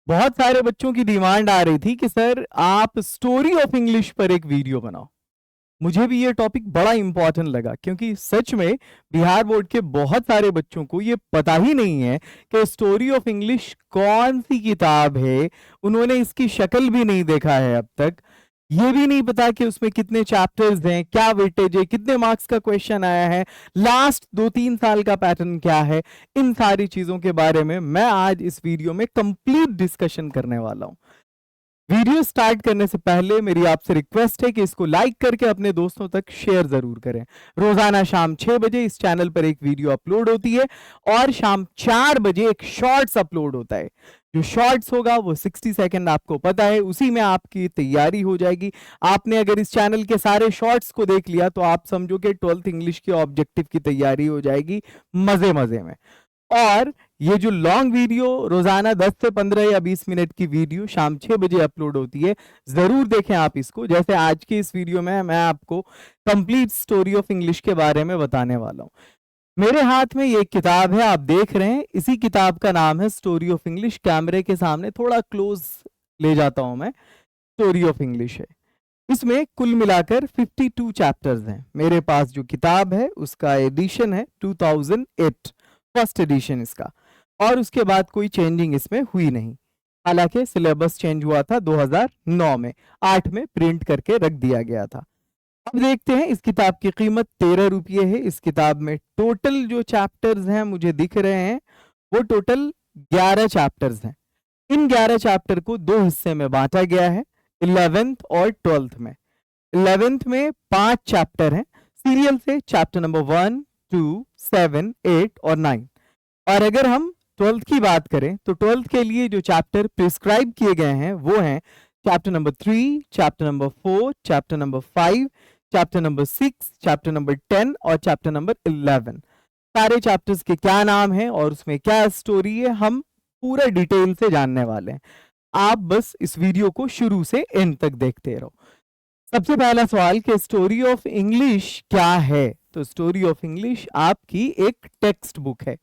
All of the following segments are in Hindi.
बहुत सारे बच्चों की डिमांड आ रही थी कि सर आप स्टोरी ऑफ इंग्लिश पर एक वीडियो बनाओ। मुझे भी ये टॉपिक बड़ा इंपॉर्टेंट लगा क्योंकि सच में बिहार बोर्ड के बहुत सारे बच्चों को ये पता ही नहीं है कि स्टोरी ऑफ इंग्लिश कौन सी किताब है। उन्होंने इसकी शक्ल भी नहीं देखा है अब तक। ये भी नहीं पता कि उसमें कितने चैप्टर्स हैं, क्या वेटेज है, कितने मार्क्स का क्वेश्चन आया है, लास्ट 2-3 साल का पैटर्न क्या है। इन सारी चीजों के बारे में मैं आज इस वीडियो में कंप्लीट डिस्कशन करने वाला हूं। वीडियो स्टार्ट करने से पहले मेरी आपसे रिक्वेस्ट है कि इसको लाइक करके अपने दोस्तों तक शेयर जरूर करें। रोजाना शाम 6 बजे इस चैनल पर एक वीडियो अपलोड होती है और शाम 4 बजे एक शॉर्ट्स अपलोड होता है। जो शॉर्ट्स होगा वो 60 सेकंड, आपको पता है, उसी में आपकी तैयारी हो जाएगी। आपने अगर इस चैनल के सारे शॉर्ट्स को देख लिया तो आप समझो कि 12th इंग्लिश के ऑब्जेक्टिव की तैयारी हो जाएगी मजे मजे में। और ये जो लॉन्ग वीडियो रोजाना 10 से 15 या 20 मिनट की वीडियो शाम 6 बजे अपलोड होती है, जरूर देखें आप इसको। जैसे आज की इस वीडियो में मैं आपको कंप्लीट स्टोरी ऑफ इंग्लिश के बारे में बताने वाला हूं। मेरे हाथ में ये किताब है, आप देख रहे हैं। इसी किताब का नाम है स्टोरी ऑफ इंग्लिश। कैमरे के सामने थोड़ा क्लोज ले जाता हूं मैं। स्टोरी ऑफ इंग्लिश है। इसमें कुल मिलाकर 52 चैप्टर्स हैं। मेरे पास जो किताब है उसका एडिशन है 2008, फर्स्ट एडिशन इसका। और उसके बाद कोई चेंजिंग इसमें हुई नहीं। हालांकि सिलेबस चेंज हुआ था 2009 में, 8 में प्रिंट करके रख दिया गया था। अब देखते हैं, इस किताब की कीमत 13 रुपये है। इस किताब में टोटल जो चैप्टर्स हैं मुझे दिख रहे हैं वो टोटल 11 चैप्टर्स हैं। इन 11 चैप्टर को दो हिस्से में बांटा गया है, 11th और 12th में। 11th में 5 चैप्टर हैं सीरियल से, चैप्टर नंबर 1, 2, 7, 8 और 9। और अगर हम 12th की बात करें तो 12th के लिए जो चैप्टर प्रिस्क्राइब किए गए हैं वो हैं chapter number 3, chapter number 4, chapter number 5, chapter number 6, chapter number 10 और चैप्टर नंबर 11। सारे चैप्टर्स के क्या नाम है और उसमें क्या स्टोरी है हम पूरा डिटेल से जानने वाले हैं। आप बस इस वीडियो को शुरू से एंड तक देखते रहो। सबसे पहला सवाल कि स्टोरी ऑफ इंग्लिश क्या है। तो स्टोरी ऑफ इंग्लिश आपकी एक टेक्स्ट बुक है।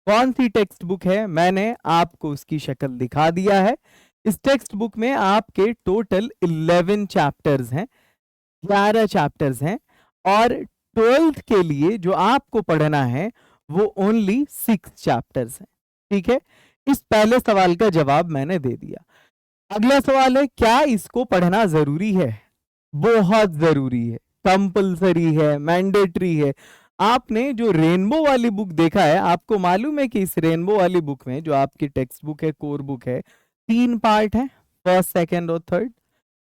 कौन सी टेक्स्ट बुक है, मैंने आपको उसकी शक्ल दिखा दिया है। इस टेक्स्ट बुक में आपके टोटल 11 चैप्टर्स हैं, 11 चैप्टर्स हैं। और 12th के लिए जो आपको पढ़ना है वो ओनली 6 चैप्टर्स हैं। ठीक है, इस पहले सवाल का जवाब मैंने दे दिया। अगला सवाल है, क्या इसको पढ़ना जरूरी है? बहुत जरूरी है, कंपलसरी है, मैंडेटरी है। आपने जो रेनबो वाली बुक देखा है, आपको मालूम है कि इस रेनबो वाली बुक में जो आपकी टेक्स्ट बुक है, कोर बुक है, 3 पार्ट है, फर्स्ट, सेकंड और थर्ड।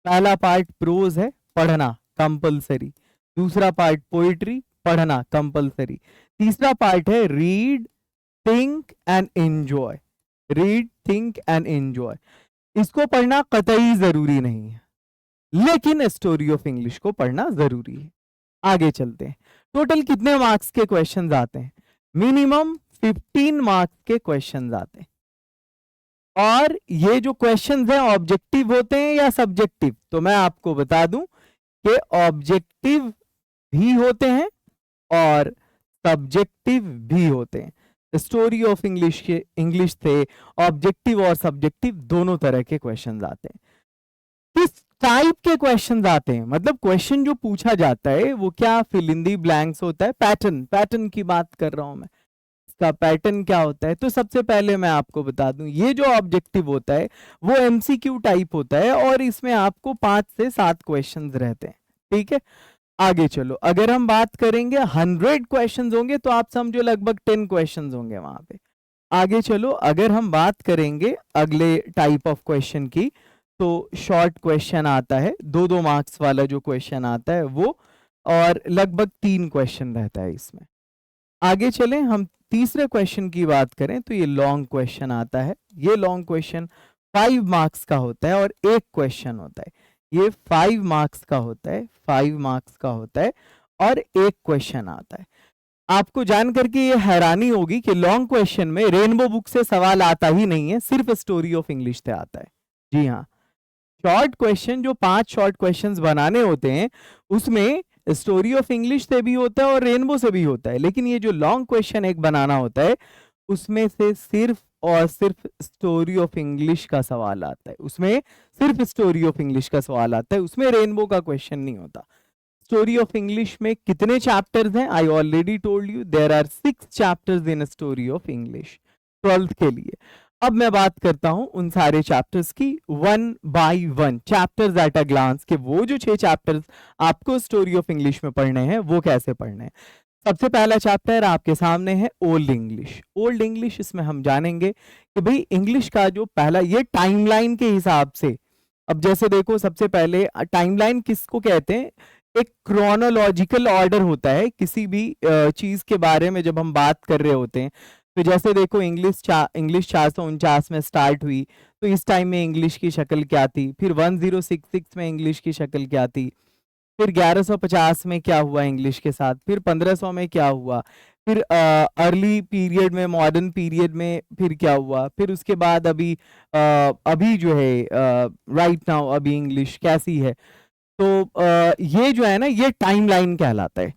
पहला पार्ट प्रोज है, पढ़ना कंपलसरी। दूसरा पार्ट पोइट्री, पढ़ना कंपलसरी। तीसरा पार्ट है read, think and enjoy. Read, think and enjoy, इसको पढ़ना कतई जरूरी नहीं है, लेकिन स्टोरी ऑफ इंग्लिश को पढ़ना जरूरी है। आगे चलते हैं। टोटल कितने मार्क्स के क्वेश्चंस आते हैं? मिनिमम 15 मार्क्स के क्वेश्चंस आते हैं। और ये जो क्वेश्चंस हैं ऑब्जेक्टिव होते हैं या सब्जेक्टिव? तो मैं आपको बता दूं कि ऑब्जेक्टिव भी होते हैं और सब्जेक्टिव भी होते हैं। स्टोरी ऑफ इंग्लिश के इंग्लिश से ऑब्जेक्टिव और सब्जेक्टिव दोनों तरह के क्वेश्चंस आते हैं। किस टाइप के क्वेश्चंस आते हैं, मतलब क्वेश्चन जो पूछा जाता है वो क्या फिल इन दी ब्लैंक्स होता है? पैटर्न की बात कर रहा हूं मैं, इसका पैटर्न क्या होता है? तो सबसे पहले मैं आपको बता दूं, ये जो ऑब्जेक्टिव होता है वो एमसीक्यू टाइप होता है और इसमें आपको 5 से 7 क्वेश्चंस रहते हैं। ठीक है, आगे चलो। अगर हम बात करेंगे 100 क्वेश्चंस होंगे तो आप समझो लगभग 10 क्वेश्चंस होंगे वहां पे। आगे चलो, अगर हम बात करेंगे अगले टाइप ऑफ क्वेश्चन की, तो शॉर्ट क्वेश्चन आता है, 2-2 मार्क्स वाला जो क्वेश्चन आता है वो, और लगभग 3 क्वेश्चन रहता है इसमें। आगे चलें, हम तीसरे क्वेश्चन की बात करें तो ये लॉन्ग क्वेश्चन आता है। ये लॉन्ग क्वेश्चन 5 मार्क्स का होता है और एक क्वेश्चन होता है। ये 5 मार्क्स का होता है, 5 मार्क्स का होता है और एक क्वेश्चन आता है। आपको जान करके ये हैरानी होगी कि लॉन्ग क्वेश्चन में रेनबो बुक से सवाल आता ही नहीं है, सिर्फ स्टोरी ऑफ इंग्लिश से आता है। जी हाँ, शॉर्ट क्वेश्चन जो 5 शॉर्ट क्वेश्चंस बनाने होते हैं उसमें स्टोरी ऑफ इंग्लिश से भी होता है और रेनबो से भी होता है, लेकिन ये जो लॉन्ग क्वेश्चन एक बनाना होता है उसमें से सिर्फ और सिर्फ स्टोरी ऑफ इंग्लिश का सवाल आता है, उसमें सिर्फ स्टोरी ऑफ इंग्लिश का सवाल आता है, उसमें रेनबो का क्वेश्चन नहीं होता। स्टोरी ऑफ इंग्लिश में कितने चैप्टर्स हैं? I already told you there are 6 chapters in story of English 12th के लिए। अब मैं बात करता हूं उन सारे चैप्टर्स की one by one, chapters at a glance, के वो जो 6 चैप्टर्स आपको स्टोरी ऑफ इंग्लिश में पढ़ने हैं वो कैसे पढ़ने हैं। सबसे पहला चैप्टर आपके सामने है ओल्ड इंग्लिश। ओल्ड इंग्लिश, इसमें हम जानेंगे कि भाई इंग्लिश का जो पहला, ये टाइमलाइन के हिसाब से, अब जैसे देखो सबसे पहले टाइमलाइन किसको कहते हैं? एक क्रोनोलॉजिकल ऑर्डर होता है किसी भी चीज के बारे में जब हम बात कर रहे होते हैं। तो जैसे देखो इंग्लिश 449 में स्टार्ट हुई, तो इस टाइम में इंग्लिश की शक्ल क्या थी, फिर 1066 में इंग्लिश की शक्ल क्या थी, फिर 1150 में क्या हुआ इंग्लिश के साथ, फिर 1500 में क्या हुआ, फिर अर्ली पीरियड में, मॉडर्न पीरियड में फिर क्या हुआ, फिर उसके बाद अभी जो है राइट नाउ अभी इंग्लिश कैसी है। तो ये जो है ना, ये टाइमलाइन कहलाता है।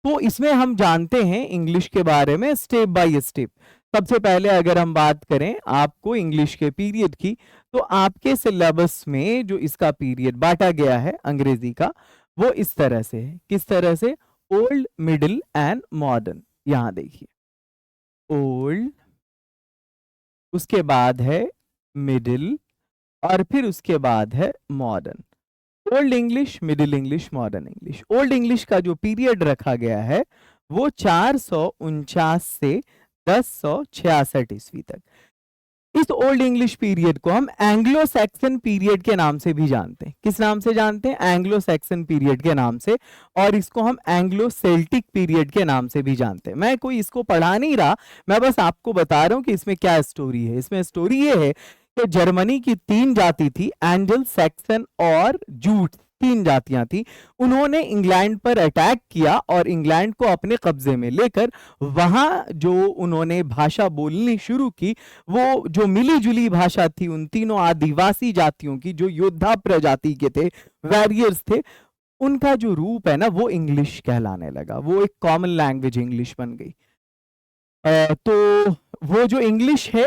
तो इसमें हम जानते हैं इंग्लिश के बारे में स्टेप बाय स्टेप। सबसे पहले अगर हम बात करें आपको इंग्लिश के पीरियड की, तो आपके सिलेबस में जो इसका पीरियड बांटा गया है अंग्रेजी का, वो इस तरह से है। किस तरह से? Old, middle and modern. यहां देखिए, ओल्ड, उसके बाद है मिडिल, और फिर उसके बाद है modern. Old English, middle English, modern English. Old English का जो पीरियड रखा गया है वो 449 से 1066 ईस्वी तक। इस ओल्ड इंग्लिश पीरियड को हम एंग्लो सैक्सन पीरियड के नाम से भी जानते हैं। किस नाम से जानते हैं? एंग्लो सैक्सन पीरियड के नाम से, और इसको हम एंग्लो सेल्टिक पीरियड के नाम से भी जानते हैं। मैं कोई इसको पढ़ा नहीं रहा, मैं बस आपको बता रहा हूं कि इसमें क्या स्टोरी है। इसमें स्टोरी ये है कि जर्मनी की 3 जाति थी, एंजल, सैक्सन और जूट, 3 जातियां थी। उन्होंने इंग्लैंड पर अटैक किया और इंग्लैंड को अपने कब्जे में लेकर वहां जो उन्होंने भाषा बोलनी शुरू की, वो जो मिली जुली भाषा थी उन तीनों आदिवासी जातियों की, जो योद्धा प्रजाति के थे, वॉरियर्स थे, उनका जो रूप है ना वो इंग्लिश कहलाने लगा। वो एक कॉमन लैंग्वेज इंग्लिश बन गई। तो वो जो इंग्लिश है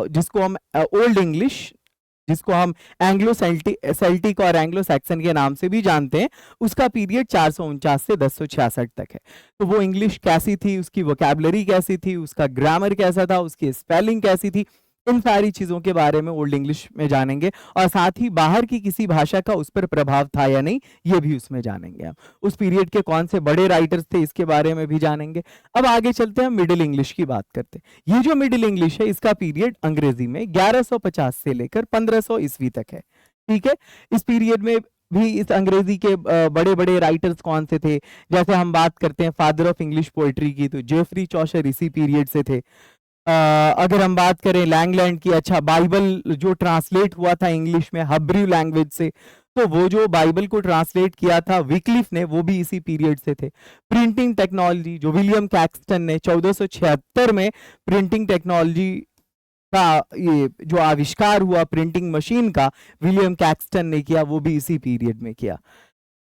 जिसको हम ओल्ड इंग्लिश, जिसको हम एंग्लो सेल्टिक और एंग्लो सैक्सन के नाम से भी जानते हैं, उसका पीरियड 449 से 1066 तक है। तो वो इंग्लिश कैसी थी, उसकी वोकैबुलरी कैसी थी, उसका ग्रामर कैसा था, उसकी स्पेलिंग कैसी थी, इन सारी चीजों के बारे में ओल्ड इंग्लिश में जानेंगे। और साथ ही बाहर की किसी भाषा का उस पर प्रभाव था या नहीं, ये भी उसमें जानेंगे हम। उस पीरियड के कौन से बड़े राइटर्स थे, इसके बारे में भी जानेंगे। अब आगे चलते हैं, मिडिल इंग्लिश की बात करते हैं। ये जो मिडिल इंग्लिश है, इसका पीरियड अंग्रेजी में 1150 से लेकर 1500 ईस्वी तक है। ठीक है, इस पीरियड में भी इस अंग्रेजी के बड़े बड़े राइटर्स कौन से थे? जैसे हम बात करते हैं फादर ऑफ इंग्लिश पोएट्री की, तो जेफरी चौसर इसी पीरियड से थे। अगर हम बात करें लैंगलैंड की, अच्छा, बाइबल जो ट्रांसलेट हुआ था इंग्लिश में हिब्रू लैंग्वेज से, तो वो जो बाइबल को ट्रांसलेट किया था विक्लिफ ने, वो भी इसी पीरियड से थे। प्रिंटिंग टेक्नोलॉजी जो विलियम कैक्सटन ने 1476 में प्रिंटिंग टेक्नोलॉजी का ये जो आविष्कार हुआ प्रिंटिंग मशीन का, विलियम कैक्सटन ने किया, वो भी इसी पीरियड में किया।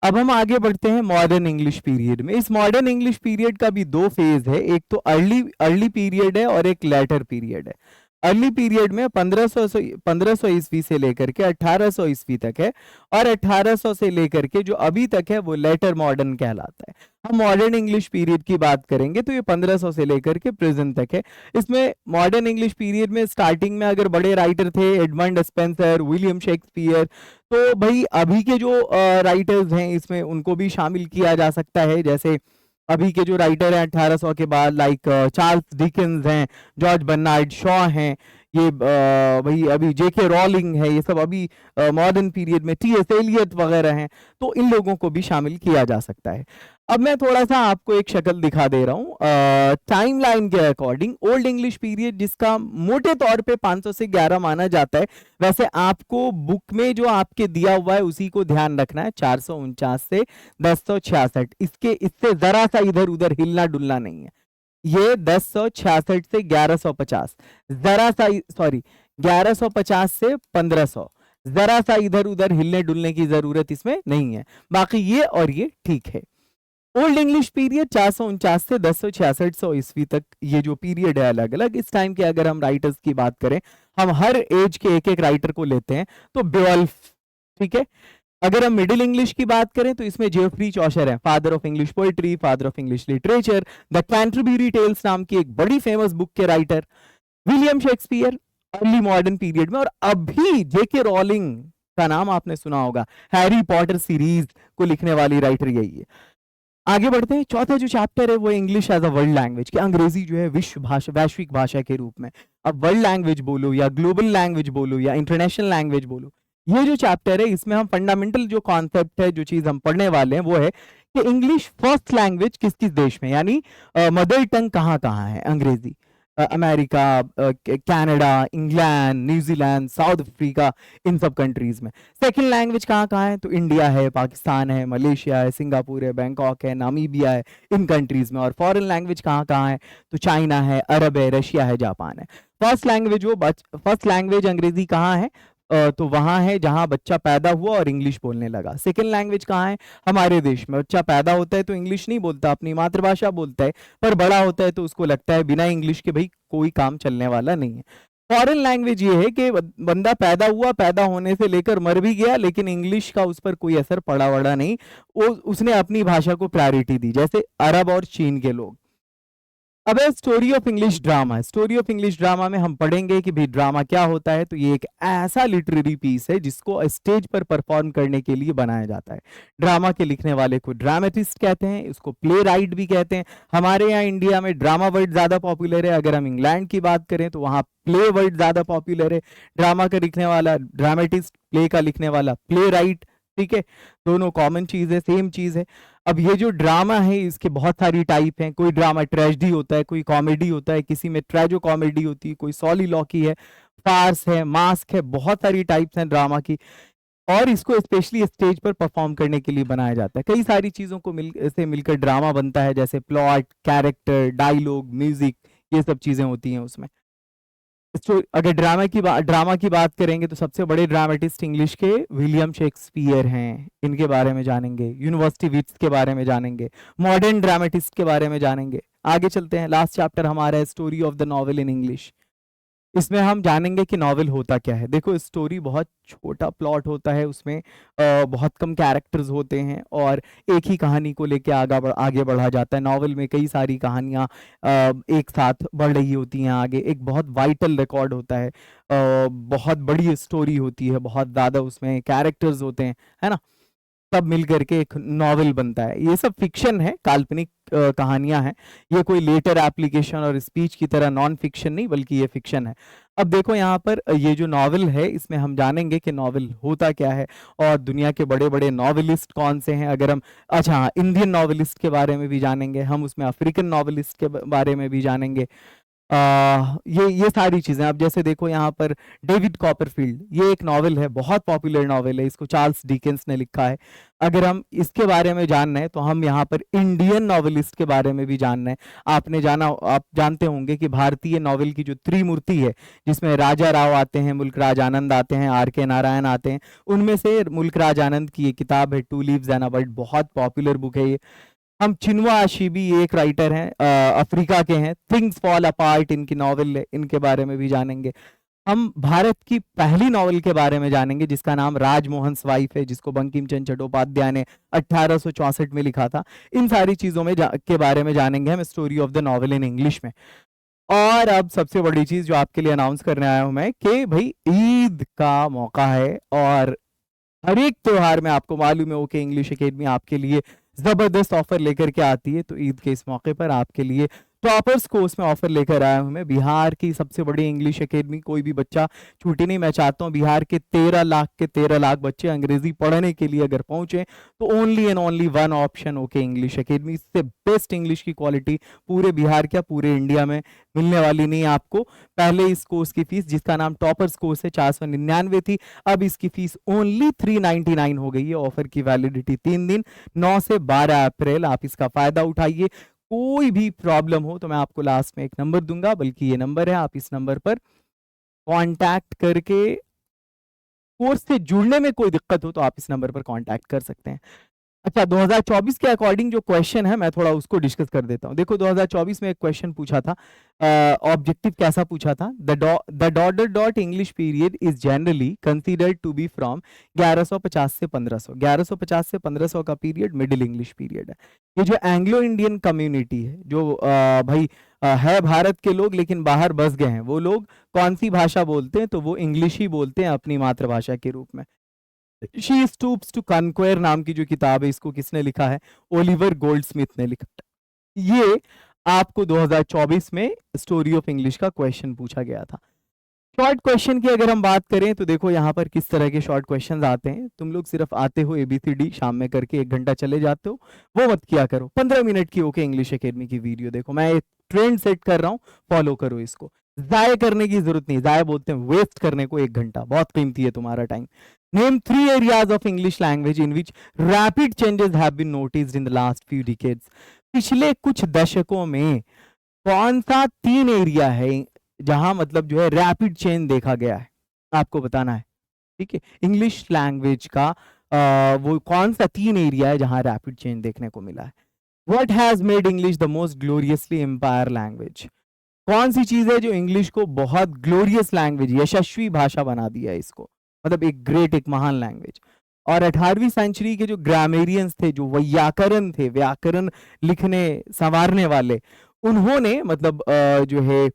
अब हम आगे बढ़ते हैं मॉडर्न इंग्लिश पीरियड में। इस मॉडर्न इंग्लिश पीरियड का भी 2 फेज है, एक तो अर्ली पीरियड है और एक लेटर पीरियड है। अर्ली पीरियड में 1500 ईस्वी से लेकर के 1800 ईस्वी तक है, और 1800 से लेकर के जो अभी तक है वो लेटर मॉडर्न कहलाता है। हम मॉडर्न इंग्लिश पीरियड की बात करेंगे तो ये 1500 से लेकर के प्रेजेंट तक है। इसमें मॉडर्न इंग्लिश पीरियड में स्टार्टिंग में अगर बड़े राइटर थे एडमंड स्पेंसर, विलियम शेक्सपियर, तो भाई अभी के जो राइटर्स हैं इसमें उनको भी शामिल किया जा सकता है। जैसे अभी के जो राइटर हैं 1800 के बाद, लाइक चार्ल्स डिकेंस हैं, जॉर्ज बर्नार्ड शॉ हैं, ये भाई अभी जेके रॉलिंग है, ये सब अभी मॉडर्न पीरियड में, टीएस एलियट वगैरह हैं, तो इन लोगों को भी शामिल किया जा सकता है। अब मैं थोड़ा सा आपको एक शक्ल दिखा दे रहा हूँ टाइमलाइन के अकॉर्डिंग। ओल्ड इंग्लिश पीरियड जिसका मोटे तौर पे 500 से 11 माना जाता है, वैसे आपको बुक में जो आपके दिया हुआ है उसी को ध्यान रखना है, 449 से 1066। इससे जरा सा इधर उधर हिलना डुलना नहीं है। ये 1066 से 1150, जरा सा, सॉरी 1150 से 1500, जरा सा इधर उधर हिलने डुलने की जरूरत इसमें नहीं है। बाकी ये और ये ठीक है। ओल्ड इंग्लिश पीरियड 449 से 1066 ईस्वी तक, ये जो पीरियड है अलग अलग। इस टाइम के अगर हम राइटर्स की बात करें, हम हर एज के एक एक राइटर को लेते हैं, तो बेवल्फ, ठीक है। अगर हम मिडिल इंग्लिश की बात करें तो इसमें जेफरी चौशर है, father of English poetry, father of English literature, the Canterbury Tales नाम की एक बड़ी फेमस बुक के writer. William Shakespeare early modern period में, और अभी जेके रॉलिंग का नाम आपने सुना होगा, हैरी पॉटर सीरीज को लिखने वाली राइटर यही है। आगे बढ़ते हैं, चौथा जो चैप्टर है वो English as a world language, कि अंग्रेजी जो है विश्व भाषा, वैश्विक भाषा के रूप में। अब वर्ल्ड लैंग्वेज बोलो या ग्लोबल लैंग्वेज बोलो या इंटरनेशनल लैंग्वेज बोलो, ये जो चैप्टर है इसमें हम फंडामेंटल जो कॉन्सेप्ट है, जो चीज हम पढ़ने वाले हैं वो है कि इंग्लिश फर्स्ट लैंग्वेज किस किस देश में, यानी मदर टंग कहाँ कहाँ है अंग्रेजी। America, Canada, England, New Zealand, South Africa, इन सब कंट्रीज में। सेकंड लैंग्वेज कहाँ कहाँ है, तो इंडिया है, पाकिस्तान है, मलेशिया है, सिंगापुर है, बैंकॉक है, नामीबिया है, इन कंट्रीज में। और फॉरेन लैंग्वेज कहाँ कहाँ है, तो चाइना है, अरब है, रशिया है, जापान है। फर्स्ट लैंग्वेज अंग्रेजी कहाँ है, तो वहां है जहां बच्चा पैदा हुआ और इंग्लिश बोलने लगा। सेकंड लैंग्वेज कहाँ है, हमारे देश में। बच्चा पैदा होता है तो इंग्लिश नहीं बोलता, अपनी मातृभाषा बोलता है, पर बड़ा होता है तो उसको लगता है बिना इंग्लिश के भाई कोई काम चलने वाला नहीं है। फॉरेन लैंग्वेज ये है कि बंदा पैदा हुआ, पैदा होने से लेकर मर भी गया, लेकिन इंग्लिश का उस पर कोई असर पड़ा वड़ा नहीं, वो उसने अपनी भाषा को प्रायोरिटी दी, जैसे अरब और चीन के लोग। अब है story of English drama. Story of English drama में हम पढ़ेंगे कि भाई ड्रामा क्या होता है। तो ये एक ऐसा लिटरेरी पीस है जिसको स्टेज पर परफॉर्म करने के लिए बनाया जाता है। ड्रामा के लिखने वाले को ड्रामेटिस्ट कहते हैं, इसको प्ले राइट भी कहते हैं। हमारे यहाँ इंडिया में ड्रामा वर्ड ज्यादा पॉपुलर है, अगर हम इंग्लैंड की बात करें तो वहाँ प्ले वर्ड ज्यादा पॉपुलर है। ड्रामा का लिखने वाला ड्रामेटिस्ट, प्ले का लिखने वाला प्ले राइट, ठीक है। दोनों कॉमन चीज है, सेम चीज है। अब ये जो ड्रामा है इसके बहुत सारी टाइप हैं। कोई ड्रामा ट्रेजेडी होता है, कोई कॉमेडी होता है, किसी में ट्रेजो कॉमेडी होती है, कोई सॉलिलॉकी है, फार्स है, मास्क है, बहुत सारी टाइप्स हैं ड्रामा की। और इसको स्पेशली स्टेज पर परफॉर्म करने के लिए बनाया जाता है। कई सारी चीजों को मिलकर ड्रामा बनता है, जैसे प्लॉट, कैरेक्टर, डायलॉग, म्यूजिक, ये सब चीजें होती हैं उसमें। अगर ड्रामा की बात करेंगे तो सबसे बड़े ड्रामेटिस्ट इंग्लिश के विलियम शेक्सपियर हैं, इनके बारे में जानेंगे। यूनिवर्सिटी विट्स के बारे में जानेंगे, मॉडर्न ड्रामेटिस्ट के बारे में जानेंगे। आगे चलते हैं, लास्ट चैप्टर हमारा है story of the novel in English. इसमें हम जानेंगे कि नॉवेल होता क्या है। देखो स्टोरी बहुत छोटा प्लॉट होता है, उसमें बहुत कम कैरेक्टर्स होते हैं और एक ही कहानी को लेके आगे बढ़ा जाता है। नॉवेल में कई सारी कहानियां एक साथ बढ़ रही होती हैं आगे। एक बहुत वाइटल रिकॉर्ड होता है, बहुत बड़ी स्टोरी होती है, बहुत ज़्यादा उसमें कैरेक्टर्स होते हैं, है ना। सब मिल करके एक नॉवेल बनता है। ये सब फिक्शन है, काल्पनिक कहानियां हैं। ये कोई लेटर एप्लीकेशन और स्पीच की तरह नॉन फिक्शन नहीं, बल्कि ये फिक्शन है। अब देखो यहाँ पर ये जो नॉवेल है इसमें हम जानेंगे कि नॉवेल होता क्या है और दुनिया के बड़े बड़े नॉवेलिस्ट कौन से हैं। अगर हम, अच्छा हाँ, इंडियन नॉवेलिस्ट के बारे में भी जानेंगे हम, उसमें अफ्रीकन नॉवेलिस्ट के बारे में भी जानेंगे। ये सारी चीजें। अब जैसे देखो यहाँ पर डेविड कॉपरफील्ड, ये एक नॉवेल है, बहुत पॉपुलर नॉवेल है, इसको चार्ल्स डिकेंस ने लिखा है। अगर हम इसके बारे में जानना है तो हम यहाँ पर इंडियन नॉवेलिस्ट के बारे में भी जानना है। आप जानते होंगे कि भारतीय नॉवेल की जो त्रिमूर्ति है, जिसमें राजा राव आते हैं, मुल्क राज आनंद आते हैं, आर के नारायण आते हैं, उनमें से मुल्क राज आनंद की ये किताब है two leaves and a bird, बहुत पॉपुलर बुक है ये। हम चिनुआ अशीबी, ये एक राइटर हैं, अफ्रीका के हैं, थिंग्स फॉल अपार्ट इनकी नॉवेल है, इनके बारे में भी जानेंगे। हम भारत की पहली नॉवेल के बारे में जानेंगे जिसका नाम राजमोहन वाइफ है, जिसको बंकिम चंद्र चट्टोपाध्याय ने 1864 में लिखा था। इन सारी चीजों में के बारे में जानेंगे हम story of the novel in English में। और अब सबसे बड़ी चीज जो आपके लिए अनाउंस करने आया हूं मैं, कि भाई ईद का मौका है और हर एक त्योहार में आपको मालूम है ओके इंग्लिश एकेडमी आपके लिए जबरदस्त ऑफर लेकर के आती है। तो ईद के इस मौके पर आपके लिए टॉपर्स कोर्स में ऑफर लेकर आया हूं मैं, बिहार की सबसे बड़ी इंग्लिश एकेडमी। कोई भी बच्चा छूटे नहीं। मैं चाहता हूं बिहार के 13 लाख बच्चे अंग्रेजी पढ़ने के लिए अगर पहुंचे तो only and only one option okay English academy. इससे बेस्ट इंग्लिश की क्वालिटी पूरे बिहार क्या पूरे इंडिया में मिलने वाली नहीं है आपको। पहले इस कोर्स की फीस, जिसका नाम टॉपर्स कोर्स है, 499 थी, अब इसकी फीस ओनली 399 हो गई है। ऑफर की वैलिडिटी 3 दिन, 9 से 12 अप्रैल। आप इसका फायदा उठाइए। कोई भी प्रॉब्लम हो तो मैं आपको लास्ट में एक नंबर दूंगा, बल्कि ये नंबर है, आप इस नंबर पर कांटेक्ट करके, कोर्स से जुड़ने में कोई दिक्कत हो तो आप इस नंबर पर कांटेक्ट कर सकते हैं। अच्छा, 2024 के अकॉर्डिंग जो क्वेश्चन है मैं थोड़ा उसको डिस्कस कर देता हूँ। देखो 2024 में एक क्वेश्चन पूछा था, ऑब्जेक्टिव कैसा पूछा था, the daughter dot English period is generally considered to be from 1150 से 1500। 1150 से 1500 का पीरियड मिडिल इंग्लिश पीरियड है। ये जो एंग्लो इंडियन कम्युनिटी है, जो भाई है भारत के लोग लेकिन बाहर बस गए हैं, वो लोग कौन सी भाषा बोलते हैं, तो वो इंग्लिश ही बोलते हैं अपनी मातृभाषा के रूप में। शी स्टूप्स टू कन्क्वेयर नाम की जो किताब है, इसको किसने लिखा है, ओलिवर गोल्डस्मिथ ने लिखा है। ये आपको 2024 में स्टोरी ऑफ इंग्लिश का क्वेश्चन पूछा गया था। शॉर्ट क्वेश्चन की अगर हम बात करें तो देखो यहाँ पर किस तरह के शॉर्ट क्वेश्चंस आते हैं। तुम लोग सिर्फ आते हो ABCD शाम में करके 1 घंटा चले जाते हो, वो मत किया करो। 15 मिनट की ओके इंग्लिश एकेडमी की वीडियो देखो, मैं एक ट्रेंड सेट कर रहा हूँ, फॉलो करो इसको। जाया करने की जरूरत नहीं, जाया बोलते हैं वेस्ट करने को, 1 घंटा बहुत कीमती है तुम्हारा time. Name 3 areas of English language in which rapid changes have been noticed in the last few decades. पिछले कुछ दशकों में कौन सा 3 एरिया है जहां मतलब जो है रैपिड चेंज देखा गया है, आपको बताना है। ठीक है, इंग्लिश लैंग्वेज का वो कौन सा 3 एरिया है जहां रैपिड चेंज देखने को मिला है। What has made English the most gloriously empire language. कौन सी चीज है जो इंग्लिश को बहुत ग्लोरियस लैंग्वेज, यशस्वी भाषा बना दिया है इसको, मतलब एक ग्रेट, एक महान लैंग्वेज। और 18वीं सेंचुरी के जो ग्रामेरियंस थे, जो वैयाकरण थे, व्याकरण लिखने संवारने वाले, उन्होंने मतलब जो है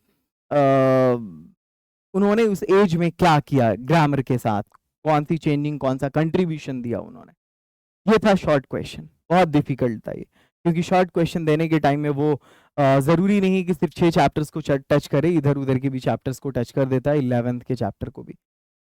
उन्होंने उस एज में क्या किया ग्रामर के साथ, कौन सी चेंजिंग, कौन सा कंट्रीब्यूशन दिया उन्होंने। ये था शॉर्ट क्वेश्चन, बहुत डिफिकल्ट था ये, क्योंकि शॉर्ट क्वेश्चन देने के टाइम में वो जरूरी नहीं कि सिर्फ 6 चैप्टर्स को टच करे, इधर उधर के भी चैप्टर्स को टच कर देता है, 11th के चैप्टर को भी।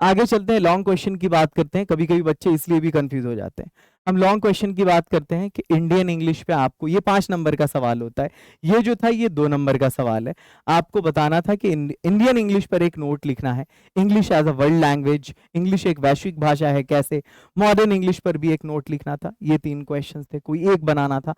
आगे चलते हैं, लॉन्ग क्वेश्चन की बात करते हैं। कभी कभी बच्चे इसलिए भी कंफ्यूज हो जाते हैं। हम लॉन्ग क्वेश्चन की बात करते हैं कि इंडियन इंग्लिश पे आपको ये 5 नंबर का सवाल होता है, ये जो था ये 2 नंबर का सवाल है। आपको बताना था कि इंडियन इंग्लिश पर एक नोट लिखना है, English as a world language, English एक वैश्विक भाषा है कैसे, मॉडर्न इंग्लिश पर भी एक नोट लिखना था। ये 3 क्वेश्चन थे, कोई एक बनाना था।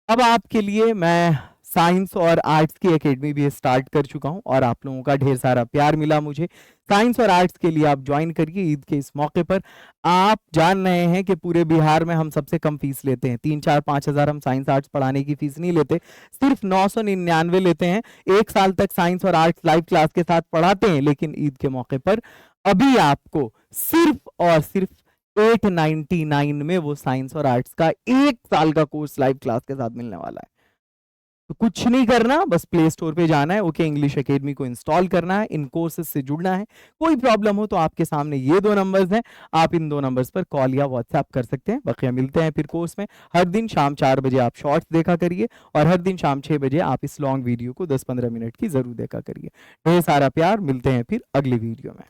अब आपके लिए मैं साइंस और आर्ट्स की एकेडमी भी स्टार्ट कर चुका हूं और आप लोगों का ढेर सारा प्यार मिला मुझे। साइंस और आर्ट्स के लिए आप ज्वाइन करिए ईद के इस मौके पर। आप जान रहे हैं कि पूरे बिहार में हम सबसे कम फीस लेते हैं, 3-4-5 हज़ार हम साइंस आर्ट्स पढ़ाने की फीस नहीं लेते, सिर्फ 999 लेते हैं। 1 साल तक साइंस और आर्ट्स लाइव क्लास के साथ पढ़ाते हैं, लेकिन ईद के मौके पर अभी आपको सिर्फ और सिर्फ 899 में वो साइंस और आर्ट्स का 1 साल का कोर्स लाइव क्लास के साथ मिलने वाला है। तो कुछ नहीं करना, बस प्ले स्टोर पे जाना है, ओके इंग्लिश एकेडमी को इंस्टॉल करना है, इन कोर्सेज से जुड़ना है। कोई प्रॉब्लम हो तो आपके सामने ये 2 नंबर्स हैं, आप इन 2 नंबर्स पर कॉल या व्हाट्सएप कर सकते हैं। बकिया मिलते हैं फिर कोर्स में। हर दिन शाम 4 बजे आप शॉर्ट्स देखा करिए और हर दिन शाम 6 बजे आप इस लॉन्ग वीडियो को 10-15 मिनट की जरूर देखा करिए। ढेर सारा प्यार, मिलते हैं फिर अगली वीडियो में।